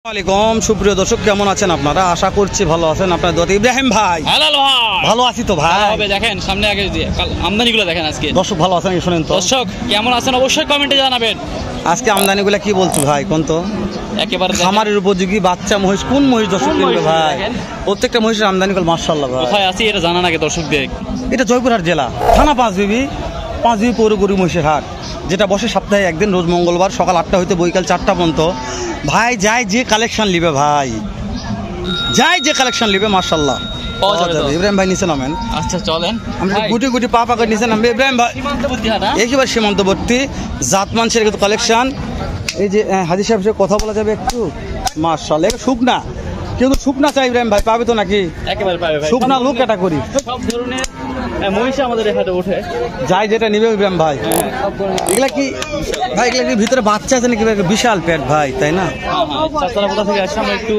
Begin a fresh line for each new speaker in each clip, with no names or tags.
আসসালামু আলাইকুম সুপ্রিয় দর্শক, কেমন আছেন আপনারা? আশা করছি ভালো আছেন। আপনার দোয়াতে ইব্রাহিম ভাই ভালো আছি তো ভাই।
দেখেন সামনে আগে আমদানিগুলো দেখেন। আজকে
দর্শক ভালো আছেন? শুনেন তো
দর্শক কেমন আছেন অবশ্যই কমেন্টে জানাবেন।
আজকে আমদানিগুলো কি বলছো ভাই? কোন তো
একেবারে
খামারের উপযোগী বাচ্চা মহিষ, কোন মহিষ দর্শক কিনবে ভাই? প্রত্যেকটা মহিষের আমদানিগুলো মাশাআল্লাহ ভাই।
কোথায় আছি এটা জানা নাকি দর্শকদের?
এটা জয়পুরহাট জেলা, থানা পাঁচবিবি পৌর গরু মহিষের হাট, যেটা বসে সপ্তাহে একদিন, রোজ মঙ্গলবার সকাল 8টা হইতে বৈকাল 4টা পর্যন্ত। ভাই যাই যে কালেকশন লিবে, ভাই যাই যে কালেকশন লিবে মাশাআল্লাহ ইব্রাহিম ভাই নিচে নামেন।
আচ্ছা চলেন,
আমরা গুটি গুটি পা পাকে নিচে নামবে ইব্রাহিম ভাই। একেবারে সীমান্তবর্তী জাত মানুষের কিন্তু কালেকশন। এই যে হাজি সাহেব সাথে কথা বলা যাবে একটু? মাশাআল্লাহ শুকনা, কিন্তু শুকনা চাই ইব্রাহিম ভাই, পাবে তো নাকি?
একেবারে পাবে ভাই,
শুকনা লোক ক্যাটাগরি
সব ধরনের মহিষ আমাদের এখানে ওঠে।
যাই যেটা নিবে ইব্রাহিম ভাই। এগুলা কি ভাই, এগুলা কি ভিতরে বাচ্চা আছে নাকি? বিশাল পেট ভাই, তাই না?
চাচারা কোথা থেকে আসছে আমরা একটু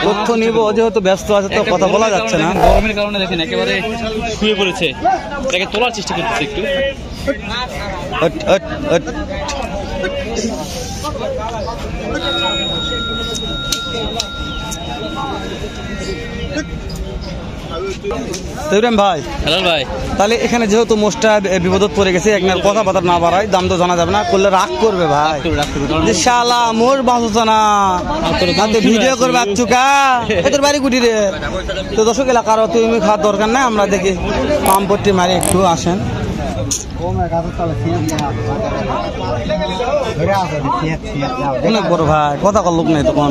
তথ্য নিব, যেহেতু ব্যস্ত আছে তো কথা বলা যাচ্ছে না।
গরমের কারণে দেখেন একেবারে শুয়ে পড়েছে, এটাকে তোলার চেষ্টা করতেছে একটু।
ইব্রাহিম ভাই,
হ্যালো ভাই,
তাহলে এখানে যেহেতু মোষটা বিপদত পড়ে গেছে, একনার কথা বার্তা না বাড়াই, দাম তো জানা যাবে না, করলে রাগ করবে ভাই। যে শালা মোর বাঁচতো না, ভিডিও করবে আচুকা এদের বাড়ি গুটি রে। তো দর্শক এলাকার তুমি খাওয়ার দরকার নাই, আমরা দেখি পাম্পট্টি মারি একটু আসেন। অনেক বড় ভাই, কথা কর লোক নাই তখন।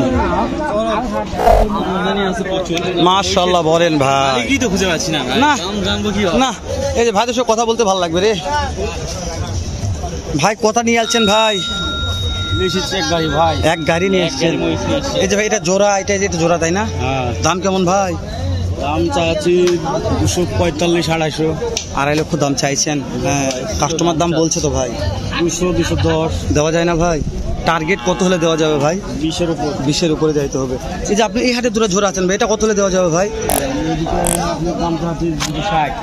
মাশাআল্লাহ বলেন ভাই,
তো খুঁজে পাচ্ছি না
না এই যে ভাইদের সঙ্গে কথা বলতে ভালো লাগবে রে ভাই। কথা নিয়ে আসছেন ভাই? এক গাড়ি নিয়ে এসছেন। এই যে ভাই এটা জোড়া, এটা জোড়া তাই না? দাম কেমন ভাই?
দাম চাচ্ছি 245-250।
2.5 লক্ষ দাম চাইছেন? হ্যাঁ, কাস্টমার দাম বলছে তো ভাই
200-210
দেওয়া যায় না ভাই? টার্গেট কত হলে দেওয়া যাবে ভাই?
20-এর উপর।
20-এর উপরে যাইতে হবে। এই যে আপনি এই হাটে দুটো জোড়া আছেন ভাই, এটা কত হলে দেওয়া যাবে ভাই?
দাম চাচ্ছি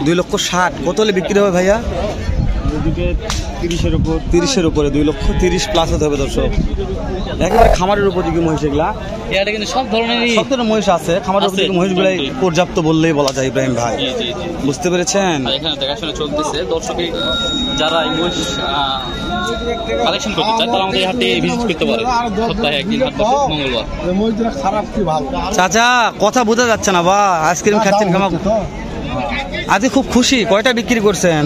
2,60,000। কত হলে বিক্রি হবে ভাইয়া?
30-এর উপর।
30-এর উপরে 2,30,000+ হতে হবে দর্শক। একেবারে খামারের উপযোগী মহিষ এগুলা।
এটা কিন্তু সব ধরনের
মহিষ আছে, খামারের উপযোগী মহিষগুলাই পর্যাপ্ত বললেই বলা যায় ইব্রাহিম ভাই। বুঝতে পেরেছেন?
এখানে দেখাশোনা চলতেছে। দর্শক যারা এই মহিষ কালেকশন করতে চায় তারা আমাদের হাটে ভিজিট করতে পারে। সপ্তাহে একদিন হাট বসে, মঙ্গলবার।
চাচা কথা বোঝা যাচ্ছে না বা আইসক্রিম খাচ্ছেন কেমন? আজকে খুব খুশি। কয়টা বিক্রি করছেন?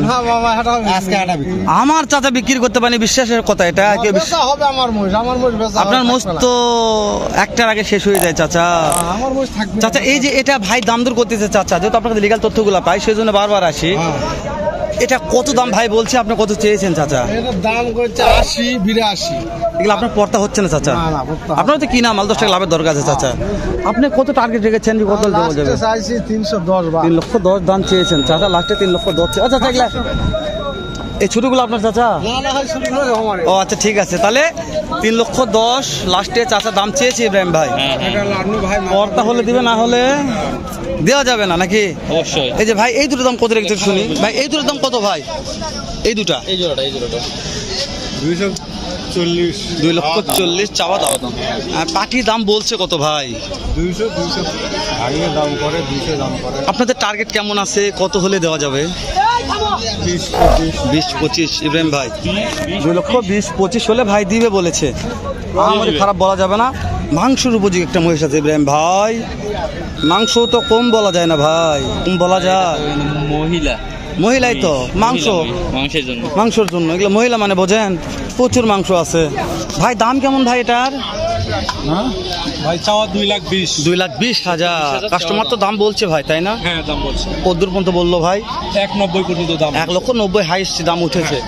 আমার চাচা বিক্রি করতে পারেনি, বিশ্বাসের কথা এটা। আপনার মোষ তো একটার আগে শেষ হয়ে যায় চাচা। চাচা এই যে এটা ভাই দাম দর করতেছে চাচা, যেহেতু আপনার লিগাল তথ্যগুলো পাই সেই জন্য বারবার আসি। এটা কত দাম ভাই বলছে? আপনি কত চেয়েছেন চাচা?
দাম করছে 80-82।
এগুলো আপনার পড়তা হচ্ছে না চাচা? আপনার তো কিনা মাল 10 টাকা লাভের দরকার আছে চাচা। আপনি কত টার্গেট রেখেছেন? কত দেওয়া যাবে? 3,10,000 দাম চেয়েছেন চাচা, লাস্টে 3,10,000। আচ্ছা চাচা এই ছোটগুলো আপনার চাচা? ও আচ্ছা ঠিক আছে, তাহলে 3,10,000 লাস্টে চাচা দাম চেয়েছে ইব্রাহিম ভাই। পড়তা হলে দিবে, না হলে দেওয়া যাবে না নাকি?
অবশ্যই।
এই যে ভাই এই দুটো দাম কত রেখেছে শুনি ভাই? এই দুটোর দাম কত ভাই? এই দুটা,
এই জোড়াটা
2,40,000 চাওয়া দাও। আর পাটির দাম বলছে কত ভাই?
200 দাম করে, 200 দাম করে।
আপনাদের টার্গেট কেমন আছে? কত হলে দেওয়া যাবে? 20-25 ইব্রাহিম ভাই। 2,20,25 হলে ভাই দিবে বলেছে। আমাদের খারাপ বলা যাবে না। মাংসের উপযোগী একটা মহিষ আছে ইব্রাহিম ভাই। মাংস তো কম বলা যায় না ভাই, কম বলা যায়। মহিলাই তো মাংসের জন্য এগুলো মহিলা মানে বোঝেন, প্রচুর মাংস আছে ভাই। দাম কেমন ভাই এটার?
ভাই চাওয়া
2,20,000। কাস্টমার তো দাম বলছে ভাই, তাই না?
হ্যাঁ দাম বলছে।
কদ্দুর পর্যন্ত বললো ভাই?
1,90 পর্যন্ত দাম।
1,90,000 হাইস্ট দাম উঠেছে।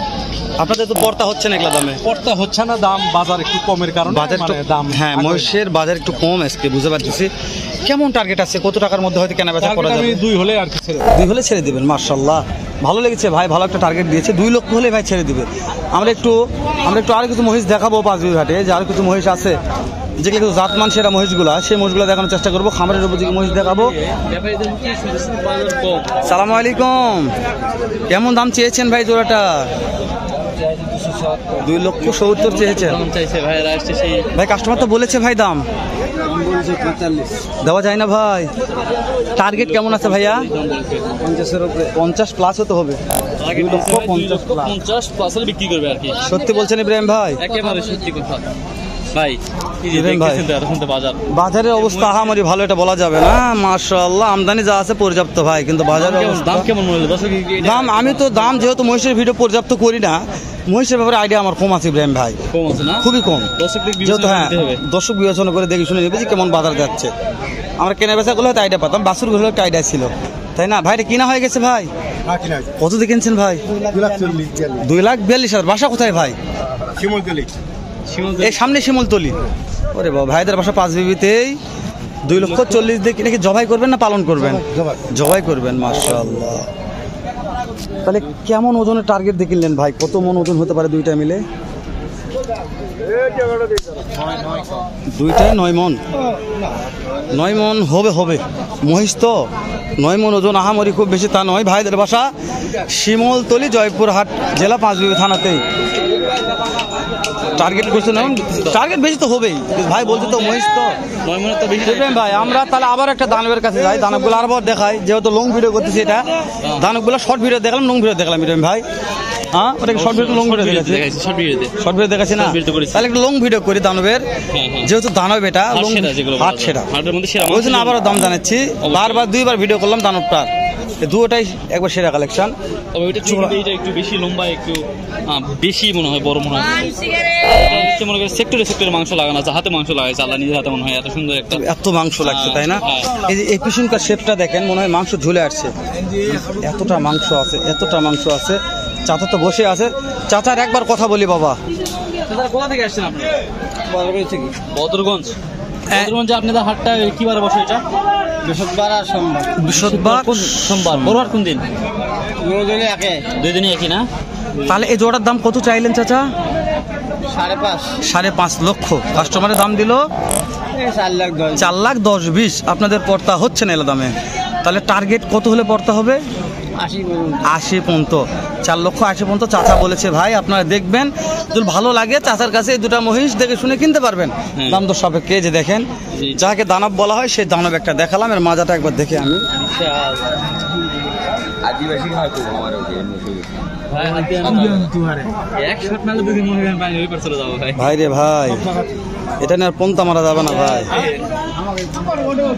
আপনাদের তো পড়তা হচ্ছে না এগুলা দামে?
পড়তা হচ্ছে না, দাম বাজার একটু কমের কারণে
বাজার দাম। হ্যাঁ, মহিষের বাজার একটু কম আজকে, বুঝতে পারতেছি। কেমন টার্গেট আছে? কত টাকার মধ্যে হয়তো কেনা বেচা করা যাবে?
2 হলে আর কি
2 হলে ছেড়ে দিবেন। মাশাআল্লাহ ভালো লেগেছে ভাই, ভালো একটা টার্গেট দিয়েছে। 2 লক্ষ হলে ভাই ছেড়ে দিবে। আমরা একটু আরো কিছু মহিষ দেখাবো পাঁচবিবি ঘাটে, যে আরো কিছু মহিষ আছে যেগুলো একটু জাতমান সেরা মহিষগুলা, সেই মহিষগুলো দেখানোর চেষ্টা করবো। খামারের উপযোগী মহিষ দেখাবো। সালামু আলাইকুম। কেমন দাম চেয়েছেন ভাই জোড়াটা? 2,70,000 চেয়েছেন
দাম চাইছে ভাইয়েরা আসছে সেই
ভাই। কাস্টমার তো বলেছে ভাই দাম দেওয়া যায় না ভাই। টার্গেট কেমন আছে ভাইয়া? 50 প্লাস হতে হবে।
2,50,000 প্লাস বিক্রি করবে আর কি।
সত্যি বলছেন ইব্রাহিম ভাই?
একেবারে সত্যি কথা ভাই।
ইব্রাহিম ভাই, বাজারের অবস্থা আহামরি ভালো এটা বলা যাবে না। মাশাআল্লাহ আমদানি যা আছে পর্যাপ্ত ভাই, কিন্তু বাজারের
দাম কেমন মনে হলো দর্শক?
দাম আমি তো দাম যেহেতু মহিষের ভিডিও পর্যাপ্ত করি না, মহিষের ব্যাপারে আইডিয়া আমার কম আছে ইব্রাহিম ভাই,
কম আছে না?
খুবই কম। যেহেতু হ্যাঁ
হবে
দর্শক বিবেচনা করে দেখে শুনে নেবে যে কেমন বাজার যাচ্ছে। আমরা কেনা বেচা গুলো হয়তো আইডিয়া পাতাম, বাছুরগুলো একটা আইডিয়া ছিল, তাই না ভাই? এটা কিনা হয়ে গেছে ভাই? কত দিয়ে কিনছেন ভাই? 2,42,000। বাসা কোথায় ভাই? এই সামনে শিমুলতলি। ওরে বাবা, ভাইদের বাসা 5 বিবিতেই। 2,40,000 দিয়ে কিনে কি জবাই করবেন না পালন করবেন? জবাই করবেন। মাশাআল্লাহ। তাহলে কেমন ওজনের টার্গেট দিয়ে কিনলেন ভাই? কত মন ওজন হতে পারে দুইটা মিলে? দুইটায় 9 মন। 9 মন হবে। মহিষ তো 9 মন ওজন আহামরি খুব বেশি তা নয়। ভাইদের বাসা শিমুলতলি, জয়পুরহাট জেলা, 5 বিবি থানাতেই। টার্গেট করছেন এখন? টার্গেট বেশি তো হবেই ভাই, বলছে তো মহিষ তো
9 মনে তো বেশি
ভাই। আমরা তাহলে আবার একটা দানবের কাছে যাই, দানবগুলো আবার দেখাই, যেহেতু লং ভিডিও করতেছি। এটা দানবগুলো শর্ট ভিডিও দেখলাম, লং ভিডিও দেখলাম ইব্রাহিম ভাই। হ্যাঁ, ওটাকে শর্ট ভিডিও লং ভিডিও দেখাচ্ছি, শর্ট ভিডিও দেখাচ্ছি না? তাহলে একটা লং ভিডিও করি দানবের, যেহেতু দানব এটা লং হাট সেটা ওই জন্য আবারও দাম জানাচ্ছি। বারবার 2বার ভিডিও করলাম দানবটার, দুটোটাই একবার সেরা কালেকশন।
একটু বেশি লম্বা, একটু বেশি মনে হয়, বড় মনে হয়। মনে করি সেক্টরে মাংস লাগানো আছে, হাতে মাংস লাগাইছে আল্লাহ নিজের হাতে, মনে হয় এত সুন্দর একটা
এত মাংস লাগছে, তাই না? এই যে এই পিছনকার শেপটা দেখেন, মনে হয় মাংস ঝুলে আসছে। এতটা মাংস আছে। চাচা তো বসে আছে, চাচার একবার কথা বলি বাবা।
কোথা থেকে আসছেন আপনি? বদরগঞ্জ। বদরগঞ্জে আপনাদের হাটটা কিবারে বসে? এটা বৃহস্পতিবার আর সোমবার। বড়হাট কোন দিন? 2 দিনই একই না?
তাহলে এই জোড়ার দাম কত চাইলেন চাচা? 5.5 লক্ষ। কাস্টমারের দাম দিল 4,10,20। আপনাদের পড়তা হচ্ছে না এলা দামে। তাহলে টার্গেট কত হলে পড়তা হবে? 80 পর্যন্ত। 4,80,000 পর্যন্ত চাচা বলেছে ভাই। আপনারা দেখবেন, যদি ভালো লাগে চাচার কাছে এই দুটা মহিষ দেখে শুনে কিনতে পারবেন দাম দর সাপেক্ষে। যে দেখেন, যাকে দানব বলা হয় সেই দানব একটা দেখালাম, এর মাজাটা একবার দেখে আমি। ভাই রে ভাই, এটা নিয়ে আর পন্তা মারা যাবে না ভাই,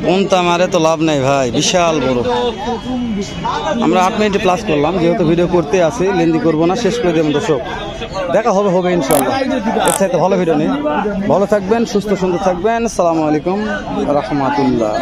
পন্তা মারে তো লাভ নেই ভাই, বিশাল বড়। আমরা 8 মিনিট প্লাস করলাম, যেহেতু ভিডিও করতে আসি, লেন্দি করবো না, শেষ করে দেবেন দর্শক। দেখা হবে ইনশাল্লাহ। এর সাথে ভালো ভিডিও নেই। ভালো থাকবেন, সুস্থ সুন্দর থাকবেন। আসসালামু আলাইকুম রাহমাতুল্লাহ।